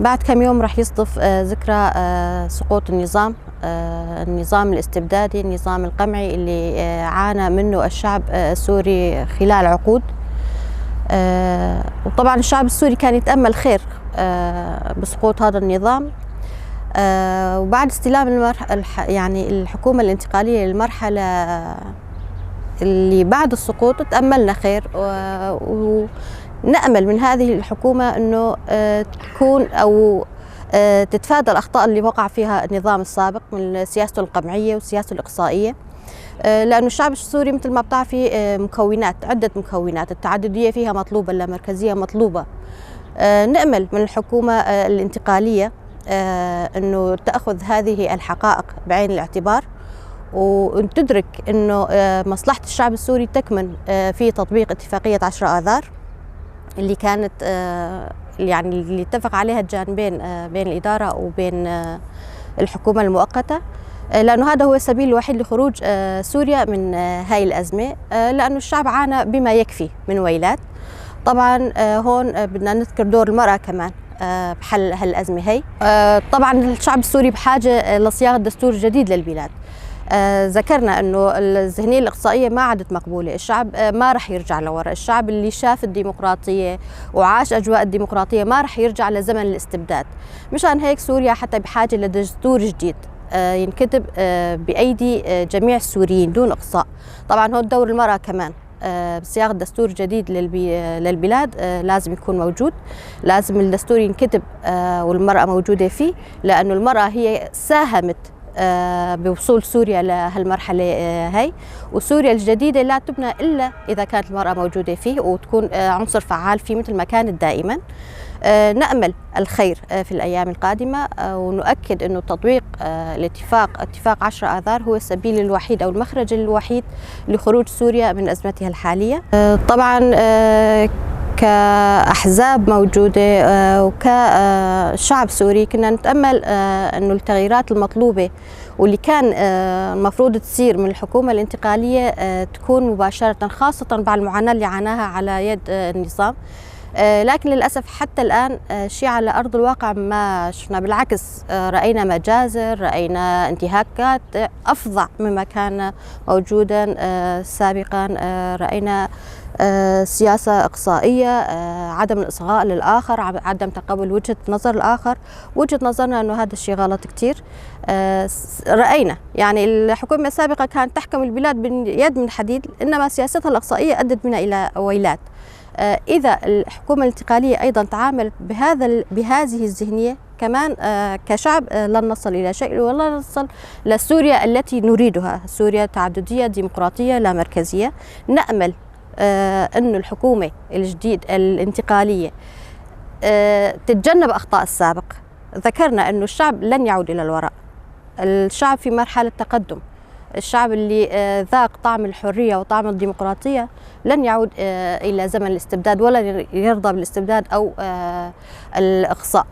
بعد كم يوم راح يصدف ذكرى سقوط النظام الاستبدادي، النظام القمعي اللي عانى منه الشعب السوري خلال عقود. وطبعا الشعب السوري كان يتأمل خير بسقوط هذا النظام. وبعد استلام يعني الحكومة الانتقالية للمرحلة اللي بعد السقوط تأملنا خير، ونأمل من هذه الحكومة أنه تكون أو تتفادى الأخطاء اللي وقع فيها النظام السابق من سياسته القمعية وسياسته الإقصائية، لأنه الشعب السوري مثل ما بتعرفي عدة مكونات، التعددية فيها مطلوبة، اللامركزية مطلوبة. نأمل من الحكومة الانتقالية أنه تأخذ هذه الحقائق بعين الاعتبار، وتدرك أنه مصلحة الشعب السوري تكمن في تطبيق اتفاقية 10 آذار اللي كانت يعني اللي اتفق عليها الجانبين بين الإدارة وبين الحكومة المؤقتة، لأنه هذا هو السبيل الوحيد لخروج سوريا من هاي الأزمة، لأنه الشعب عانى بما يكفي من ويلات. طبعا هون بدنا نذكر دور المرأة كمان بحل هالأزمة هي. طبعا الشعب السوري بحاجة لصياغة دستور جديد للبلاد. ذكرنا أنه الذهنية الإقصائية ما عادت مقبولة، الشعب ما رح يرجع لورا، الشعب اللي شاف الديمقراطية وعاش أجواء الديمقراطية ما رح يرجع لزمن الاستبداد. مشان هيك سوريا حتى بحاجة لدستور جديد ينكتب بأيدي جميع السوريين دون إقصاء. طبعا هو دور المرأة كمان بصياغة دستور جديد للبلاد لازم يكون موجود، لازم الدستور ينكتب والمرأة موجودة فيه، لأنه المرأة هي ساهمت بوصول سوريا لهالمرحلة هي، وسوريا الجديدة لا تبنى إلا إذا كانت المرأة موجودة فيه وتكون عنصر فعال فيه مثل ما كانت دائما. نأمل الخير في الأيام القادمة، ونؤكد أنه تطبيق اتفاق 10 آذار هو السبيل الوحيد أو المخرج الوحيد لخروج سوريا من أزمتها الحالية. طبعا كأحزاب موجودة وكشعب سوري كنا نتأمل أنه التغييرات المطلوبة واللي كان المفروض تصير من الحكومة الانتقالية تكون مباشرة، خاصة بعد المعاناة اللي عاناها على يد النظام. لكن للأسف حتى الآن شيء على أرض الواقع ما شفنا، بالعكس رأينا مجازر، رأينا انتهاكات أفظع مما كان موجودا سابقا، رأينا سياسة إقصائية، عدم الإصغاء للآخر، عدم تقبل وجهة نظر الآخر. وجهة نظرنا أنه هذا الشيء غلط كتير. رأينا يعني الحكومة السابقة كانت تحكم البلاد بيد من حديد، إنما سياستها الإقصائية أدت بنا إلى ويلات. إذا الحكومة الانتقالية أيضا تعاملت بهذه الذهنية كمان كشعب لن نصل إلى شيء، ولا نصل لسوريا التي نريدها، سوريا تعددية ديمقراطية لا مركزية. نأمل أن الحكومة الجديد الانتقالية تتجنب أخطاء السابق. ذكرنا أن الشعب لن يعود إلى الوراء، الشعب في مرحلة تقدم، الشعب اللي ذاق طعم الحرية وطعم الديمقراطية لن يعود إلى زمن الاستبداد ولا يرضى بالاستبداد أو الإقصاء.